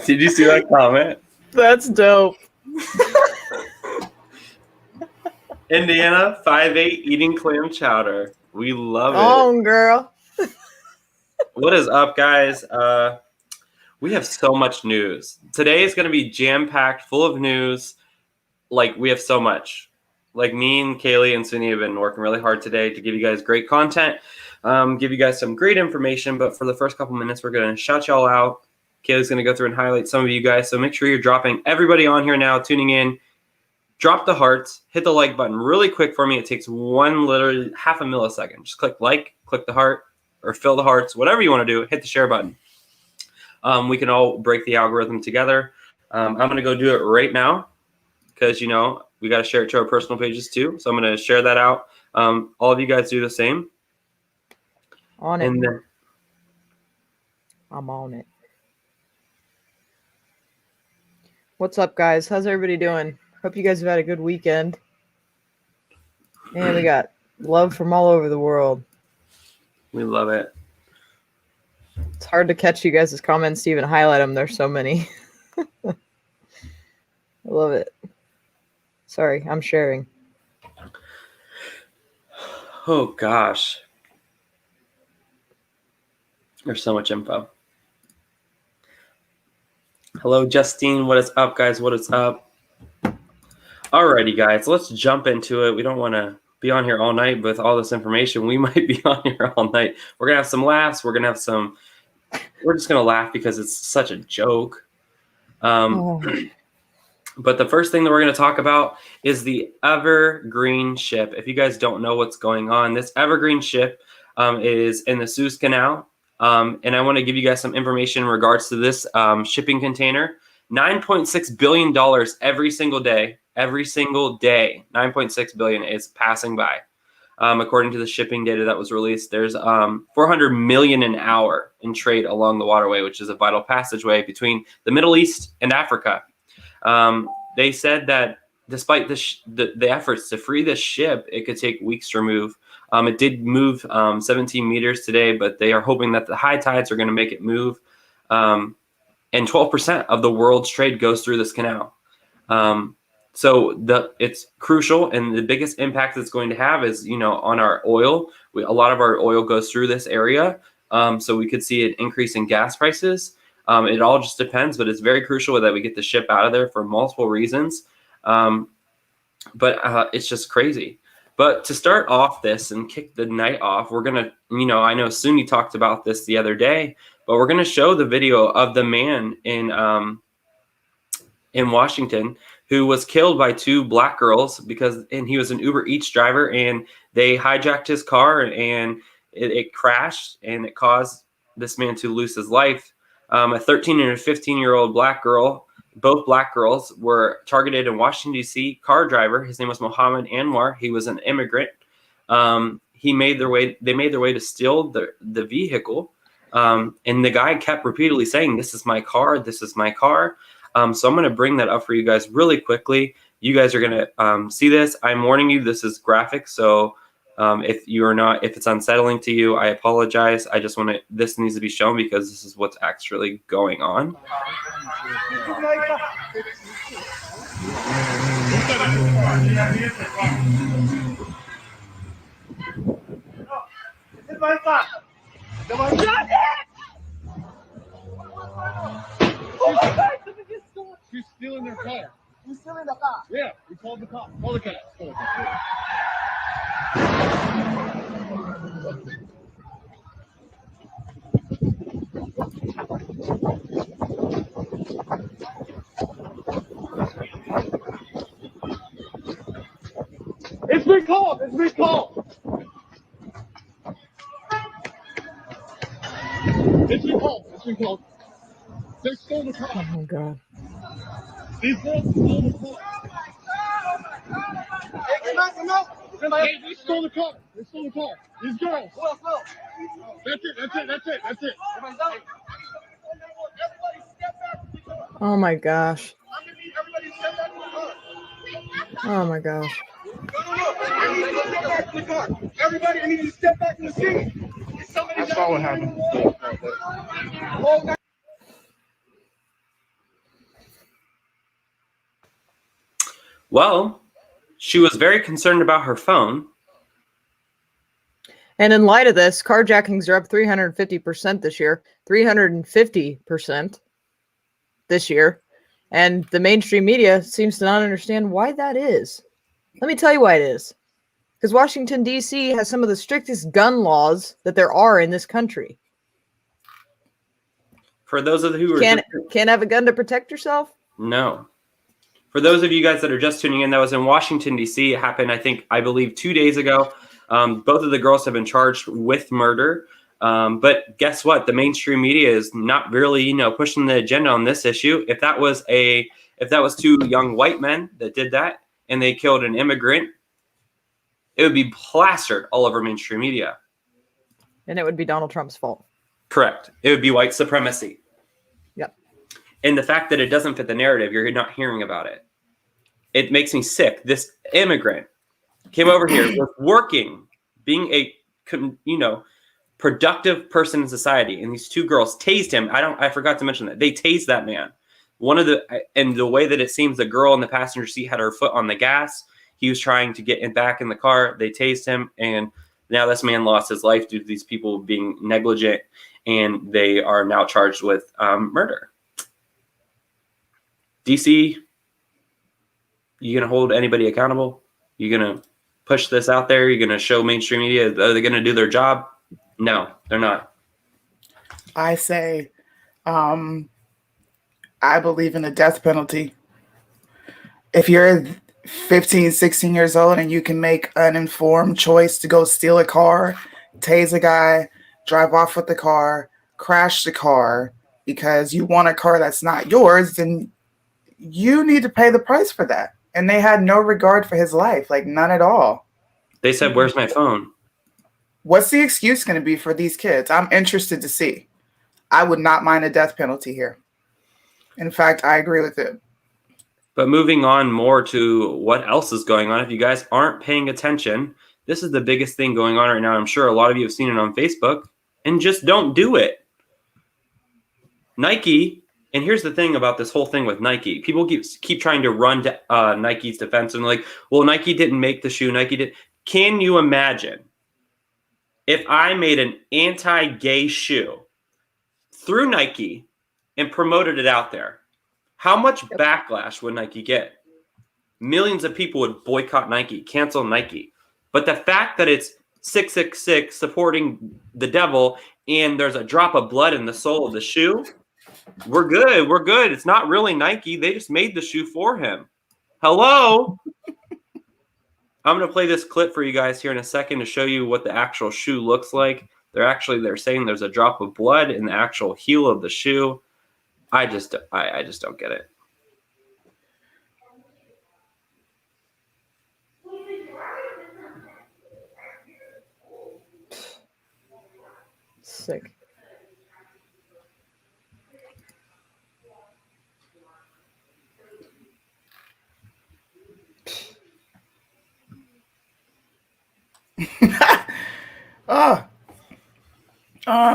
Did you see that comment? That's dope. Indiana 5'8" eating clam chowder. We love it. Oh, girl. What is up, guys? We have so much news. Today is going to be jam-packed, full of news. Like, we have so much. Like, me and Kaylee and Sunny have been working really hard today to give you guys great content, give you guys some great information. But for the first couple minutes, we're going to shout y'all out. Kaylee's going to go through and highlight some of you guys. So make sure you're dropping everybody on here now, tuning in. Drop the hearts, hit the like button really quick for me. It takes literally half a millisecond. Just click like, click the heart, or fill the hearts, whatever you want to do. Hit the share button. We can all break the algorithm together. I'm going to go do it right now because, you know, we got to share it to our personal pages too. So I'm going to share that out. All of you guys do the same. On it. And then, I'm on it. What's up, guys? How's everybody doing? Hope you guys have had a good weekend. And we got love from all over the world. we love it. It's hard to catch you guys' comments to even highlight them. There's so many. I love it. Sorry, I'm sharing. Oh, gosh. There's so much info. Hello, Justine. What is up, guys? What is up? Alrighty, guys. Let's jump into it. We don't want to be on here all night with all this information. We might be on here all night. We're going to have some laughs. We're just going to laugh because it's such a joke. But the first thing that we're going to talk about is the Evergreen ship. If you guys don't know what's going on, this Evergreen ship is in the Suez Canal. And I want to give you guys some information in regards to this shipping container. $9.6 billion every single day. Every single day, 9.6 billion is passing by. According to the shipping data that was released, there's 400 million an hour in trade along the waterway, which is a vital passageway between the Middle East and Africa. They said that despite the efforts to free this ship, it could take weeks to remove. It did move 17 meters today, but they are hoping that the high tides are going to make it move. And 12% of the world's trade goes through this canal. So it's crucial, and the biggest impact it's going to have is, you know, on our oil. A lot of our oil goes through this area, so we could see an increase in gas prices. It all just depends, but it's very crucial that we get the ship out of there for multiple reasons. But it's just crazy. But to start off this and kick the night off, we're gonna, you know, I know Sunni talked about this the other day, but we're gonna show the video of the man in Washington who was killed by two black girls and he was an Uber Eats driver, and they hijacked his car and it crashed, and it caused this man to lose his life. A 13 and a 15-year-old black girl, both black girls, were targeted in Washington, D.C. Car driver. His name was Mohammed Anwar. He was an immigrant. They made their way to steal the vehicle. And the guy kept repeatedly saying, "This is my car. This is my car." So I'm going to bring that up for you guys really quickly. You guys are going to see this. I'm warning you, this is graphic. So if it's unsettling to you, I apologize. I just want to, this needs to be shown because this is what's actually going on. She's stealing their car. Who's stealing the car? Yeah, we called the cops. Call the cops. It's been called. It's been called. It's been called. It's been called. They stole the car. Oh, my God. These girls stole the car. Hey, come out. They stole the car. They stole the car. These girls. That's it. Oh, my gosh. Oh, my gosh. Everybody, I need you to step back in the scene. I saw what happened. Well, she was very concerned about her phone. And in light of this, carjackings are up 350% this year, 350% this year. And the mainstream media seems to not understand why that is. Let me tell you why it is. Because Washington, D.C. has some of the strictest gun laws that there are in this country. For those of you who can't have a gun to protect yourself? No. For those of you guys that are just tuning in, that was in Washington, D.C. It happened, I believe 2 days ago. Both of the girls have been charged with murder. But guess what? The mainstream media is not really, pushing the agenda on this issue. If that was two young white men that did that and they killed an immigrant, it would be plastered all over mainstream media. And it would be Donald Trump's fault. Correct. It would be white supremacy. Yep. And the fact that it doesn't fit the narrative, you're not hearing about it. It makes me sick. This immigrant came over here, was working, being a, productive person in society. And these two girls tased him. I forgot to mention that. They tased that man. And the way that it seems the girl in the passenger seat had her foot on the gas. He was trying to get back in the car. They tased him. And now this man lost his life due to these people being negligent. And they are now charged with murder. DC, you going to hold anybody accountable? You going to push this out there? You're going to show mainstream media? Are they going to do their job? No, they're not. I say, I believe in the death penalty. If you're 15, 16 years old and you can make an informed choice to go steal a car, tase a guy, drive off with the car, crash the car because you want a car that's not yours, then you need to pay the price for that. And they had no regard for his life, like none at all. They said, "Where's my phone?" What's the excuse going to be for these kids? I'm interested to see. I would not mind a death penalty here. In fact, I agree with it. But moving on more to what else is going on. If you guys aren't paying attention, this is the biggest thing going on right now. I'm sure a lot of you have seen it on Facebook, and just don't do it. Nike, and here's the thing about this whole thing with Nike. People keep trying to run to Nike's defense and like, well, Nike didn't make the shoe. Nike did. Can you imagine if I made an anti-gay shoe through Nike and promoted it out there? How much backlash would Nike get? Millions of people would boycott Nike, cancel Nike. But the fact that it's 666 supporting the devil and there's a drop of blood in the sole of the shoe, we're good. We're good. It's not really Nike. They just made the shoe for him. Hello? I'm going to play this clip for you guys here in a second to show you what the actual shoe looks like. They're saying there's a drop of blood in the actual heel of the shoe. I just don't get it. Sick.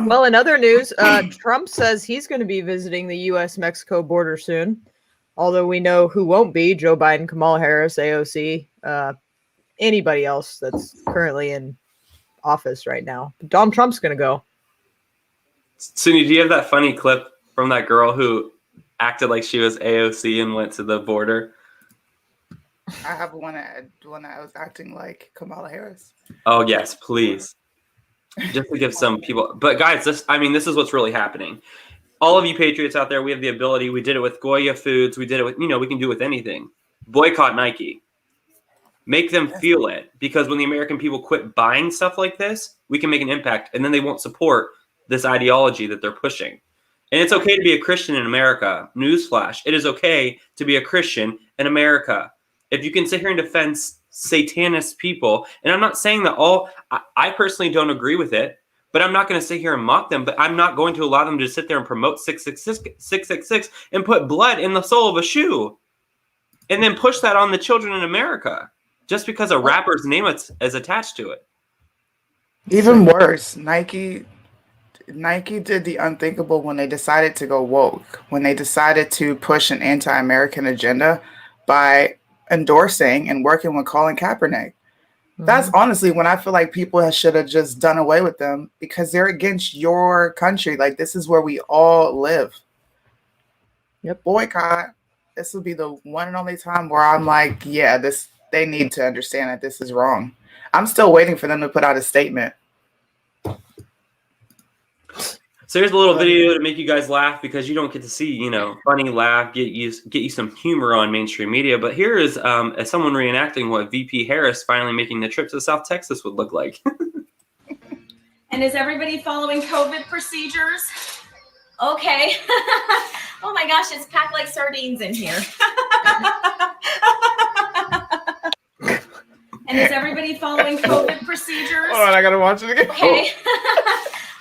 Well, in other news, Trump says he's going to be visiting the U.S.-Mexico border soon. Although we know who won't be: Joe Biden, Kamala Harris, AOC, anybody else that's currently in office right now. But Donald Trump's going to go. Suni, do you have that funny clip from that girl who acted like she was AOC and went to the border? I have one that was acting like Kamala Harris. Oh, yes, please. Just to give some people. But guys, this is what's really happening. All of you patriots out there, we have the ability. We did it with Goya Foods. We did it with, we can do it with anything. Boycott Nike. Make them feel it. Because when the American people quit buying stuff like this, we can make an impact. And then they won't support this ideology that they're pushing. And it's okay to be a Christian in America. Newsflash. It is okay to be a Christian in America. If you can sit here and defend satanist people, and I'm not saying that I personally don't agree with it, but I'm not going to sit here and mock them, but I'm not going to allow them to sit there and promote 666 and put blood in the sole of a shoe and then push that on the children in America just because a rapper's name is attached to it. Even worse, Nike did the unthinkable when they decided to go woke, when they decided to push an anti-American agenda by endorsing and working with Colin Kaepernick. That's honestly when I feel like people should have just done away with them because they're against your country. Like, this is where we all live. Yep. Boycott. This will be the one and only time where I'm like, yeah, they need to understand that this is wrong. I'm still waiting for them to put out a statement. So here's a little video to make you guys laugh because you don't get to see, funny laugh, get you some humor on mainstream media. But here is someone reenacting what VP Harris finally making the trip to South Texas would look like. And is everybody following COVID procedures? Okay. Oh my gosh, it's packed like sardines in here. And is everybody following COVID procedures? Hold on, I gotta watch it again. Okay.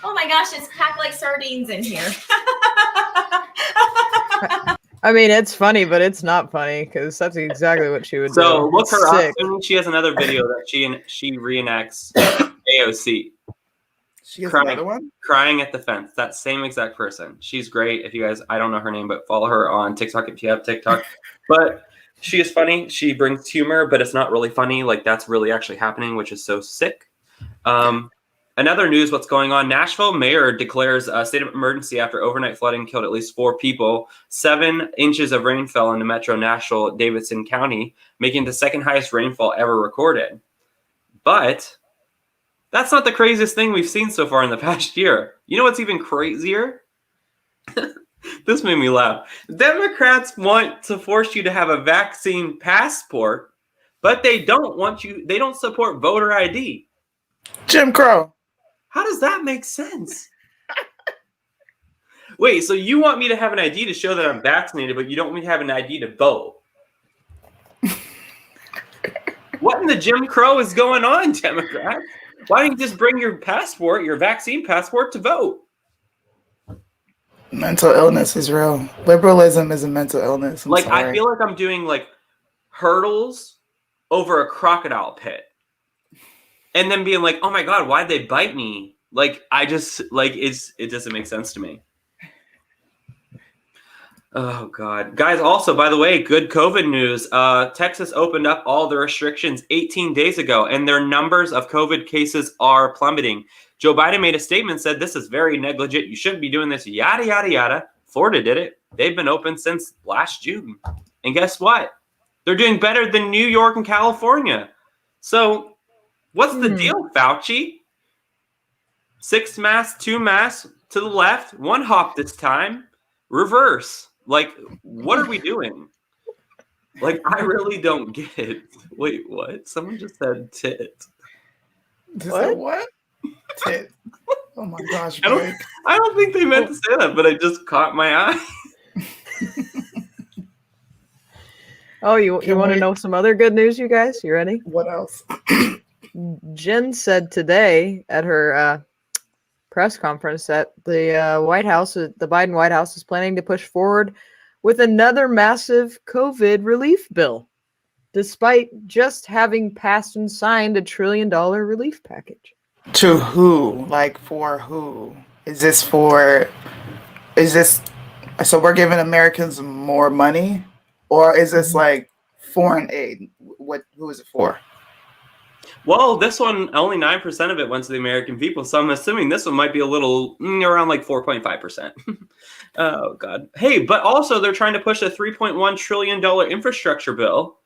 Oh my gosh, it's packed like sardines in here. I mean, it's funny, but it's not funny because that's exactly what she would do. So look It's her sick. up. She has another video that she reenacts AOC. She has another one? Crying at the fence. That same exact person. She's great. If you guys, I don't know her name, but follow her on TikTok if you have TikTok. But she is funny. She brings humor, but it's not really funny. Like, that's really actually happening, which is so sick. Another news, what's going on. Nashville mayor declares a state of emergency after overnight flooding killed at least 4 people. 7 inches of rain fell into metro Nashville, Davidson County, making the second highest rainfall ever recorded. But that's not the craziest thing we've seen so far in the past year. You know what's even crazier? This made me laugh. Democrats want to force you to have a vaccine passport, but they don't support voter ID. Jim Crow. How does that make sense? Wait, so you want me to have an ID to show that I'm vaccinated, but you don't want me to have an ID to vote? What in the Jim Crow is going on, Democrat? Why don't you just bring your passport, your vaccine passport, to vote? Mental illness is real. Liberalism is a mental illness. I feel like I'm doing hurdles over a crocodile pit. And then being like, oh my God, why'd they bite me? It doesn't make sense to me. Oh God. Guys, also, by the way, good COVID news. Texas opened up all the restrictions 18 days ago, and their numbers of COVID cases are plummeting. Joe Biden made a statement, said this is very negligent. You shouldn't be doing this, yada, yada, yada. Florida did it. They've been open since last June. And guess what? They're doing better than New York and California. So what's the deal, Fauci? 6 masks, 2 masks to the left, 1 hop this time, reverse. What are we doing? I really don't get it. Wait, what? Someone just said tit. What? Tit. Oh my gosh, Blake. I don't think they meant to say that, but it just caught my eye. Oh, you want to know some other good news, you guys? You ready? What else? Jen said today at her press conference that the White House, the Biden White House, is planning to push forward with another massive COVID relief bill, despite just having passed and signed a $1 trillion relief package. To who? For who? So we're giving Americans more money? Or is this foreign aid? Who is it for? Well, this one, only 9% of it went to the American people. So I'm assuming this one might be a little around 4.5%. Oh, God. Hey, but also they're trying to push a $3.1 trillion infrastructure bill.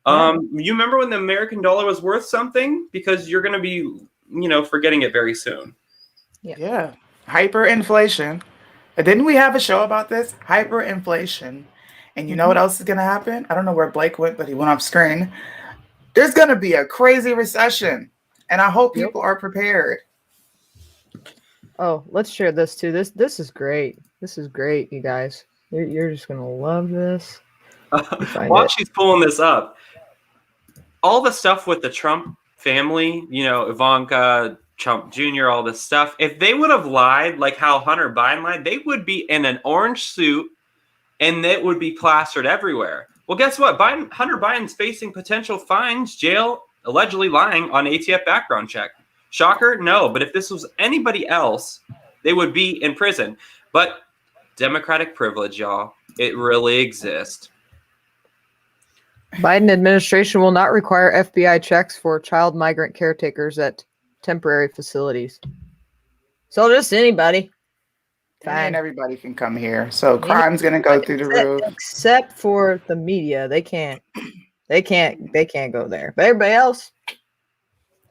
You remember when the American dollar was worth something? Because you're going to be, forgetting it very soon. Yeah. Hyperinflation. Didn't we have a show about this? Hyperinflation. And you know what else is going to happen? I don't know where Blake went, but he went off screen. There's going to be a crazy recession. And I hope people are prepared. Oh, let's share this too. This is great. This is great, you guys. You're just going to love this. While she's pulling this up, all the stuff with the Trump family, Ivanka, Trump Jr., all this stuff, if they would have lied like how Hunter Biden lied, they would be in an orange suit and it would be plastered everywhere. Well, guess what? Hunter Biden's facing potential fines, jail, allegedly lying on ATF background check. Shocker? No. But if this was anybody else, they would be in prison. But Democratic privilege, y'all. It really exists. Biden administration will not require FBI checks for child migrant caretakers at temporary facilities. So just anybody. And Fine. everybody can come here. So crime's gonna go through the roof. Except for the media. They can't go there. But everybody else,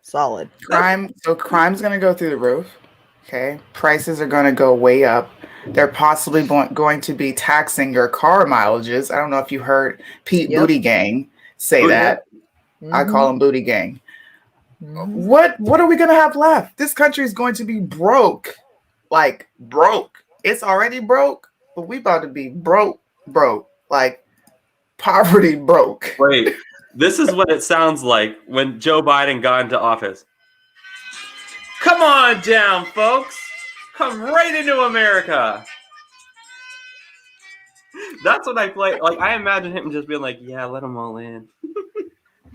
solid. Crime's gonna go through the roof. Okay. Prices are gonna go way up. They're possibly going to be taxing your car mileages. I don't know if you heard Pete Booty Gang say that. I call him Booty Gang. What are we gonna have left? This country is going to be broke. Like broke. It's already broke, but we about to be broke. Like poverty broke. Wait, this is what it sounds like when Joe Biden got into office. Come on down, folks. Come right into America. That's what I play. Like, I imagine him just being like, yeah, let them all in.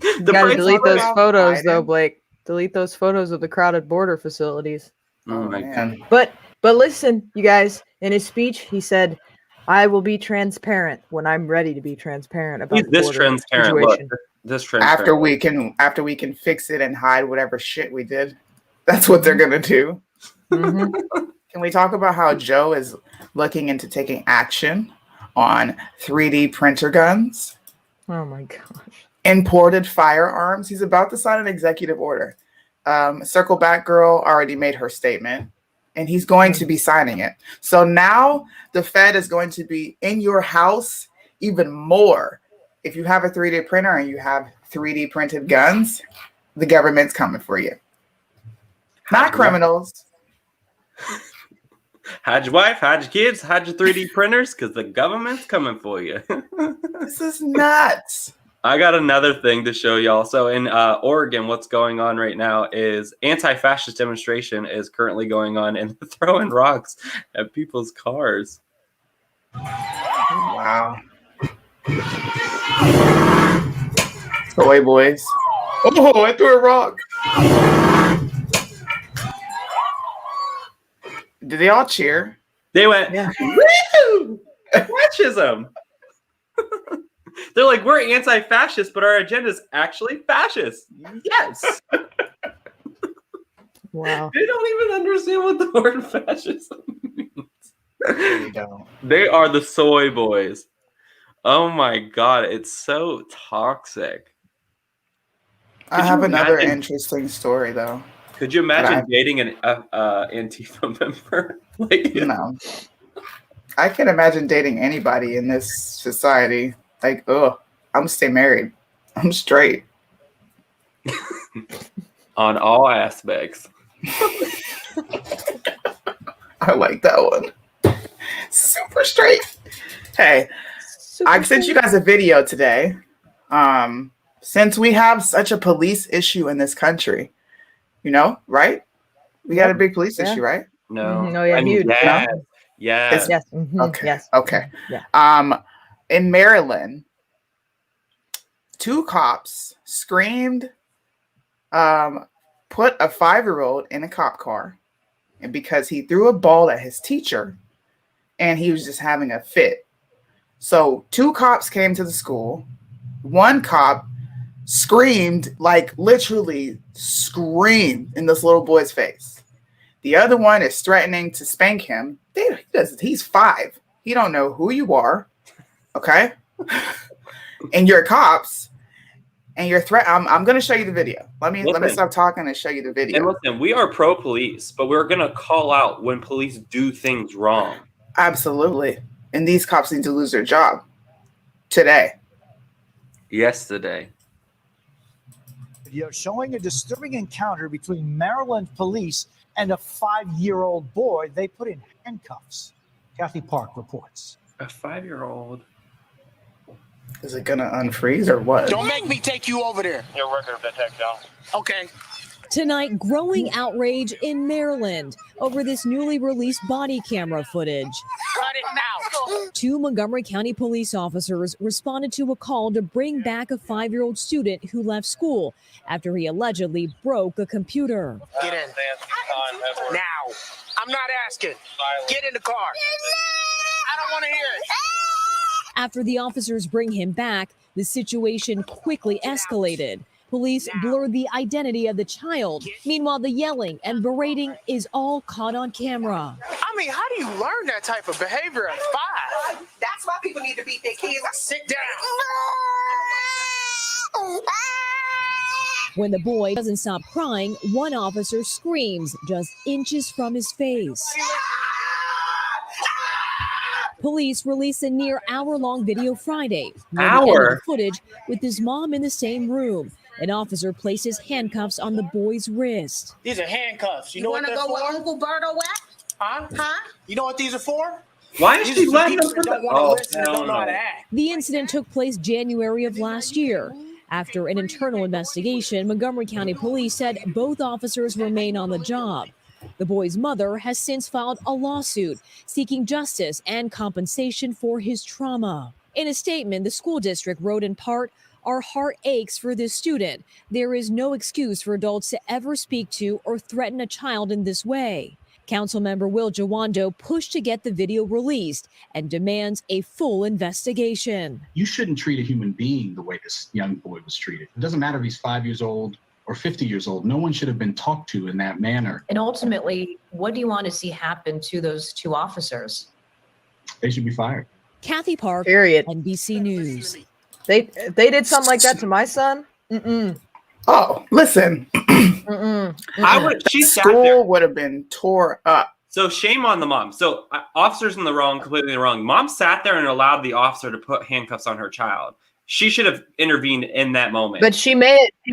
You gotta delete those photos, Biden. though, Blake. Delete those photos of the crowded border facilities. Oh my God. But listen, you guys, in his speech, he said, I will be transparent when I'm ready to be transparent about He's the this border transparent. situation. Look, this transparent. After we can fix it and hide whatever shit we did. That's what they're gonna do. Can we talk about how Joe is looking into taking action on 3D printer guns, Oh my gosh. imported firearms? He's about to sign an executive order. Circle Back Girl already made her statement, and he's going to be signing it. So now the Fed is going to be in your house even more. If you have a 3D printer and you have 3D printed guns, the government's coming for you. Not criminals. Hide your wife, hide your kids, hide your 3D printers, because the government's coming for you. This is nuts. I got another thing to show y'all. So in Oregon, what's going on right now is anti-fascist demonstration is currently going on, and they're throwing rocks at people's cars. Wow. Away, boys. Oh, I threw a rock. Did they all cheer? They went, Yeah. woo! Fascism. They're like, we're anti-fascist, but our agenda is actually fascist. Yes. Wow. They don't even understand what the word fascism means. They don't. They are the soy boys. Oh my God, it's so toxic. I have another imagine- interesting story, though. Could you imagine dating an Antifa member? Like, No. I can imagine dating anybody in this society. Like, I'm gonna stay married. I'm straight. on all aspects. I like that one. Super straight. Hey, I sent you guys a video today. Since we have such a police issue in this country, right? We got a big police issue, right? No. Oh, yeah, huge. Yes. No? Yes. Yes. Mhm, Okay. Yes. Okay. Yeah. In Maryland, 2 cops screamed, put a 5-year-old in a cop car, and because he threw a ball at his teacher, and he was just having a fit. So 2 cops came to the school. 1 cop screamed, like literally screamed in this little boy's face. The other one is threatening to spank him. He's 5. He don't know who you are. Okay. And you're cops and you're I'm going to show you the video. Let me stop talking and show you the video. And listen, we are pro-police, but we're going to call out when police do things wrong. Absolutely. And these cops need to lose their job today. Yesterday. Video showing a disturbing encounter between Maryland police and a 5-year-old boy they put in handcuffs. Kathy Park reports. A 5-year-old. Is it gonna unfreeze or what? Don't make me take you over there. Your record of detection. Okay. Tonight, growing outrage in Maryland over this newly released body camera footage. Cut it now. 2 Montgomery County police officers responded to a call to bring back a 5-year-old student who left school after he allegedly broke a computer. Get in. Now. I'm not asking. Get in the car. I don't want to hear it. After the officers bring him back, the situation quickly escalated. Police blurred the identity of the child. Meanwhile, the yelling and berating is all caught on camera. I mean, how do you learn that type of behavior at 5? That's why people need to beat their kids. Sit down. When the boy doesn't stop crying, one officer screams just inches from his face. Police released a near hour-long video Friday. Near the end of the footage with his mom in the same room. An officer places handcuffs on the boy's wrist. These are handcuffs. You know what wanna they're go for? with Uncle Berto at? Huh? You know what these are for? Why is These she are for letting people them that put don't the- want to Oh, listen and don't know how to hell act. The incident took place January of last year. After an internal investigation, Montgomery County Police said both officers remain on the job. The boy's mother has since filed a lawsuit seeking justice and compensation for his trauma. In a statement, the school district wrote in part, "Our heart aches for this student. There is no excuse for adults to ever speak to or threaten a child in this way." Councilmember Will Jawando pushed to get the video released and demands a full investigation. You shouldn't treat a human being the way this young boy was treated. It doesn't matter if he's 5 years old or 50 years old. No one should have been talked to in that manner. And ultimately, what do you want to see happen to those 2 officers? They should be fired. Kathy Park, Period. NBC News. They did something like that to my son. Oh, listen. I would. She sat there. School would have been tore up. So shame on the mom. So officers in the wrong, completely wrong. Mom sat there and allowed the officer to put handcuffs on her child. She should have intervened in that moment. But she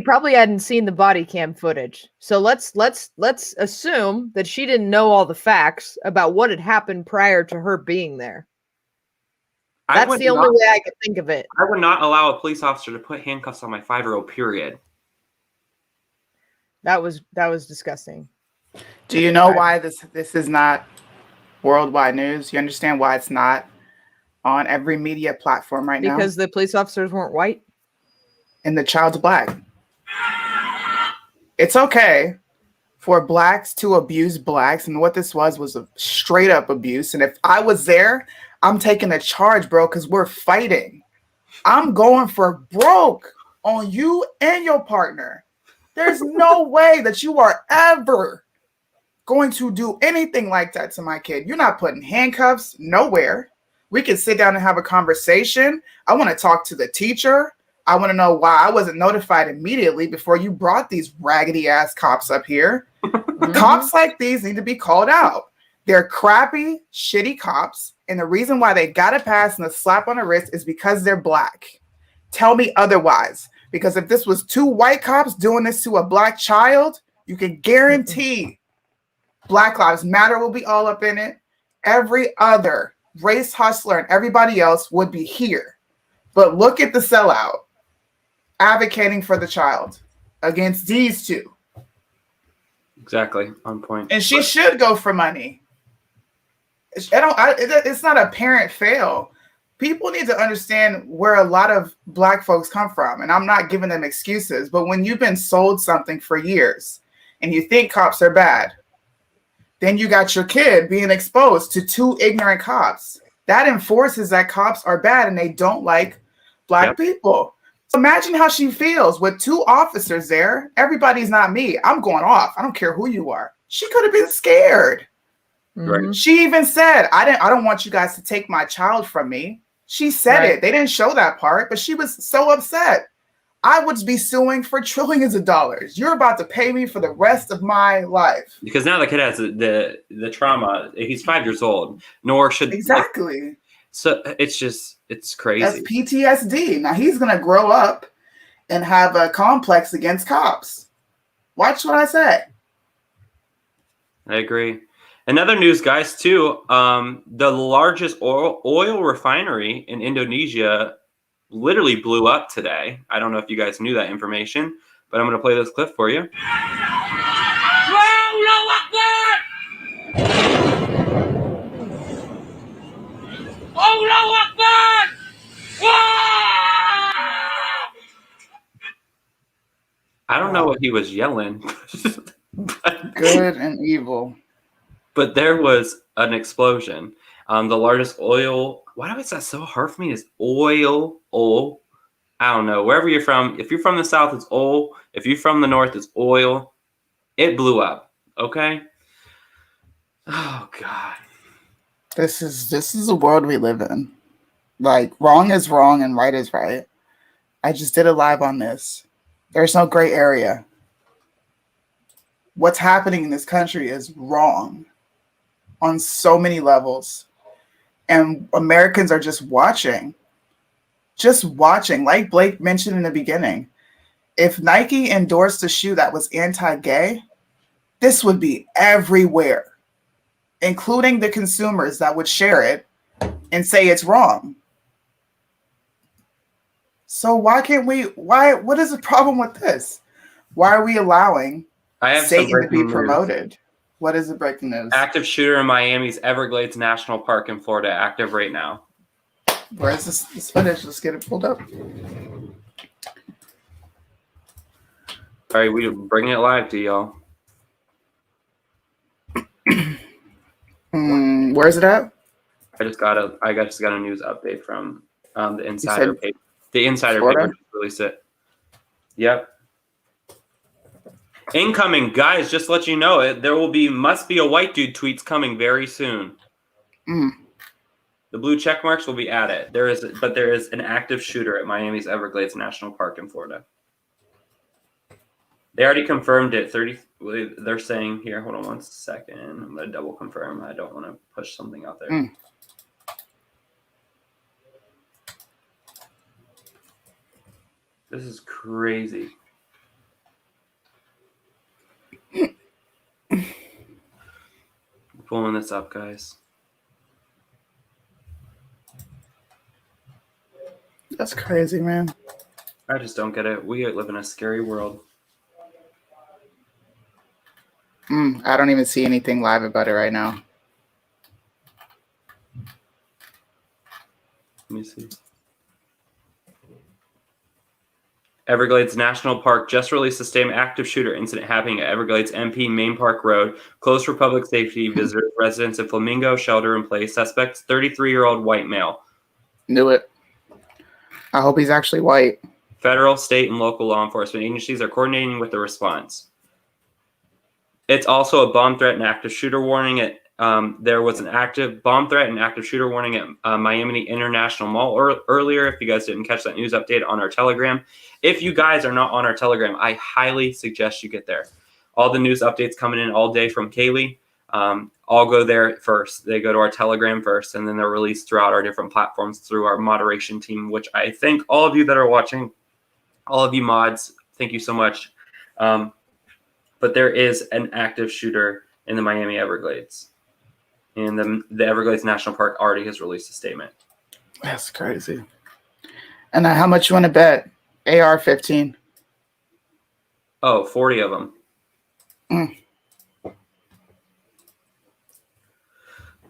probably hadn't seen the body cam footage. So let's assume that she didn't know all the facts about what had happened prior to her being there. That's the only way I could think of it. I would not allow a police officer to put handcuffs on my 5-year-old, period. That was disgusting. Do you know why this is not worldwide news? You understand why it's not on every media platform right now? Because the police officers weren't white? And the child's black. It's okay for blacks to abuse blacks, and what this was a straight up abuse. And if I was there, I'm taking a charge, bro, because we're fighting. I'm going for broke on you and your partner. There's no way that you are ever going to do anything like that to my kid. You're not putting handcuffs nowhere. We can sit down and have a conversation. I want to talk to the teacher. I want to know why I wasn't notified immediately before you brought these raggedy ass cops up here. Cops like these need to be called out. They're crappy, shitty cops. And the reason why they got a pass and a slap on the wrist is because they're black. Tell me otherwise. Because if this was 2 white cops doing this to a black child, you can guarantee Black Lives Matter will be all up in it. Every other race hustler and everybody else would be here. But look at the sellout advocating for the child against these 2. Exactly. On point. And she should go for money. It's not a parent fail. People need to understand where a lot of black folks come from. And I'm not giving them excuses. But when you've been sold something for years and you think cops are bad, then you got your kid being exposed to 2 ignorant cops. That enforces that cops are bad and they don't like black people. So imagine how she feels with 2 officers there. Everybody's not me. I'm going off. I don't care who you are. She could have been scared. Right. She even said, I don't want you guys to take my child from me. She said it. They didn't show that part, but she was so upset. I would be suing for trillions of dollars. You're about to pay me for the rest of my life. Because now the kid has the trauma. He's 5 years old. Nor should exactly. So it's crazy. That's PTSD. Now he's gonna grow up and have a complex against cops. Watch what I say. I agree. Another news, guys, too. The largest oil refinery in Indonesia literally blew up today. I don't know if you guys knew that information, but I'm going to play this clip for you. I don't know what he was yelling. Good and evil. But there was an explosion. The largest oil. Why do I say so hard for me? Is oil. I don't know. Wherever you're from, if you're from the south, it's oil. If you're from the north, it's oil. It blew up. Okay. Oh God. This is the world we live in. Like, wrong is wrong and right is right. I just did a live on this. There's no gray area. What's happening in this country is wrong on so many levels. And Americans are just watching. Just watching. Like Blake mentioned in the beginning, if Nike endorsed a shoe that was anti-gay, this would be everywhere, including the consumers that would share it and say it's wrong. So why can't we? What is the problem with this? Why are we allowing Satan to be promoted? What is the breaking news? Active shooter in Miami's Everglades National Park in Florida, active right now. Where is this footage? Let's get it pulled up. All right, we're bringing it live to y'all. Where is it at? I just got a news update from the Insider paper. The Insider Florida? paper just released it. Yep. Incoming, guys. Just to let you know, must be a white dude tweets coming very soon. The blue check marks will be added. There is an active shooter at Miami's Everglades National Park in Florida. They already confirmed it. They're saying here. Hold on one second. I'm gonna double confirm. I don't want to push something out there. This is crazy. Pulling this up, guys. That's crazy, man. I just don't get it. We live in a scary world. I don't even see anything live about it right now. Let me see. Everglades National Park just released a statement. Active shooter incident happening at Everglades MP Main Park Road. Closed for public safety. Visitors, residents of Flamingo shelter in place. Suspect 33-year-old white male. Knew it. I hope he's actually white. Federal, state, and local law enforcement agencies are coordinating with the response. It's also a bomb threat and active shooter warning. There was an active bomb threat and active shooter warning at Miami International Mall earlier. If you guys didn't catch that news update on our Telegram. If you guys are not on our Telegram, I highly suggest you get there. All the news updates coming in all day from Kaylee. All go there first. They go to our Telegram first, and then they're released throughout our different platforms through our moderation team, which I thank all of you that are watching, all of you mods. Thank you so much. But there is an active shooter in the Miami Everglades. And the Everglades National Park already has released a statement. That's crazy. And how much you want to bet? AR-15. Oh, 40 of them.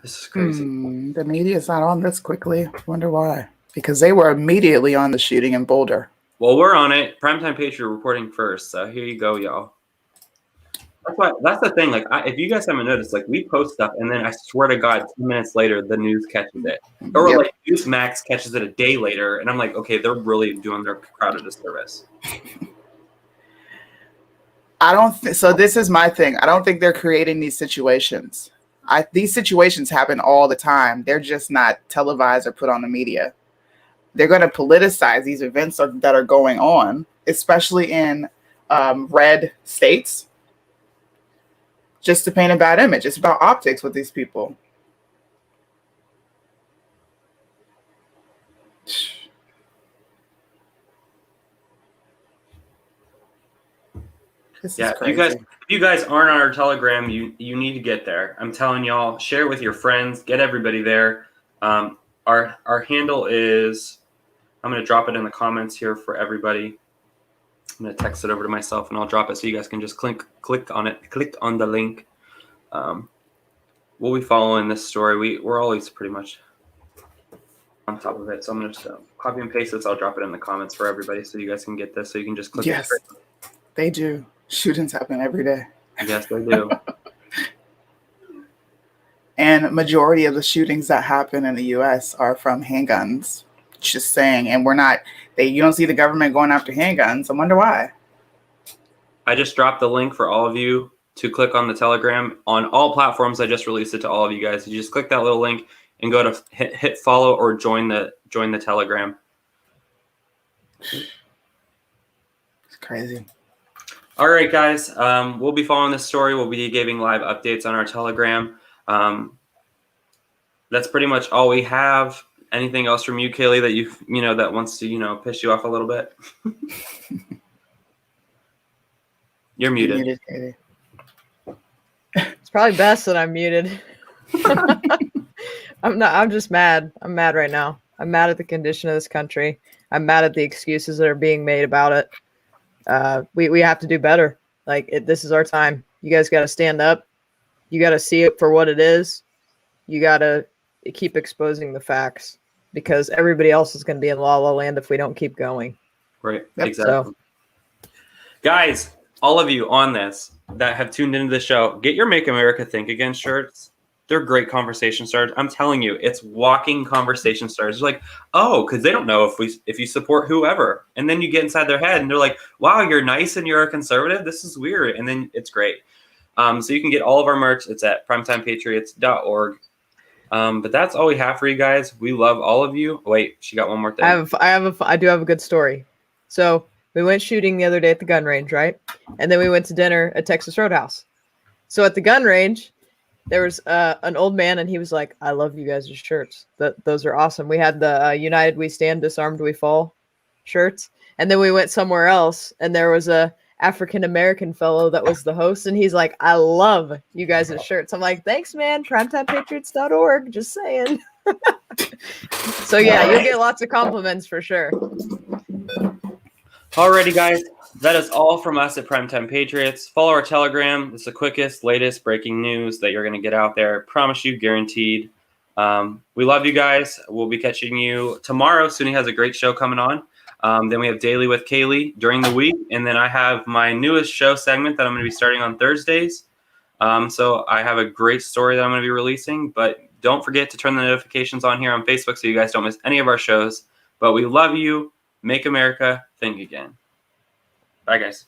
This is crazy. The media's not on this quickly. Wonder why. Because they were immediately on the shooting in Boulder. Well, we're on it. Primetime Patriot reporting first. So here you go, y'all. That's the thing. Like, if you guys haven't noticed, like, we post stuff, and then I swear to God, 2 minutes later, the news catches it, or like Newsmax catches it a day later, and I'm like, okay, they're really doing their crowd a disservice. So this is my thing. I don't think they're creating these situations. These situations happen all the time. They're just not televised or put on the media. They're going to politicize these events that are going on, especially in red states. Just to paint a bad image. It's about optics with these people. Yeah, if you guys aren't on our Telegram, you need to get there. I'm telling y'all, share it with your friends, get everybody there. Our handle is, I'm going to drop it in the comments here for everybody. I'm going to text it over to myself, and I'll drop it so you guys can just click on it. Click on the link. We'll be following this story. We're always pretty much on top of it. So I'm going to just copy and paste this. I'll drop it in the comments for everybody so you guys can get this. So you can just click it. Yes, they do. Shootings happen every day. Yes, they do. And And majority of the shootings that happen in the U.S. are from handguns. Just saying. And you don't see the government going after handguns. I wonder why. I just dropped the link for all of you to click on the Telegram on all platforms. I just released it to all of you guys. You just click that little link and go to hit follow or join the Telegram. It's crazy. All right, guys. We'll be following this story. We'll be giving live updates on our Telegram. That's pretty much all we have. Anything else from you, Kaylee, that that wants to piss you off a little bit? You're muted. It's probably best that I'm muted. I'm just mad. I'm mad right now. I'm mad at the condition of this country. I'm mad at the excuses that are being made about it. We have to do better. This is our time. You guys got to stand up. You got to see it for what it is. You got to keep exposing the facts, because everybody else is going to be in la la land if we don't keep going. Right. Yep. Exactly. So, guys, all of you on this that have tuned into the show, get your Make America Think Again shirts. They're great conversation starters. I'm telling you, it's walking conversation starters. It's like, because they don't know if you support whoever. And then you get inside their head and they're like, wow, you're nice and you're a conservative. This is weird. And then it's great. So you can get all of our merch. It's at primetimepatriots.org. But that's all we have for you guys. We love all of you. Wait, she got one more thing. I do have a good story. So we went shooting the other day at the gun range, right? And then we went to dinner at Texas Roadhouse. So at the gun range, there was an old man, and he was like, I love you guys' shirts. Those are awesome. We had the United We Stand, Disarmed We Fall shirts. And then we went somewhere else, and there was a African-American fellow that was the host, and he's like, I love you guys' shirts. I'm like, thanks, man. primetimepatriots.org. Just saying. So, yeah, you'll get lots of compliments for sure. Alrighty, guys. That is all from us at Primetime Patriots. Follow our Telegram. It's the quickest, latest breaking news that you're going to get out there. Promise you, guaranteed. We love you guys. We'll be catching you tomorrow. Suni has a great show coming on. Then we have Daily with Kaylee during the week. And then I have my newest show segment that I'm going to be starting on Thursdays. So I have a great story that I'm going to be releasing. But don't forget to turn the notifications on here on Facebook so you guys don't miss any of our shows. But we love you. Make America Think Again. Bye, guys.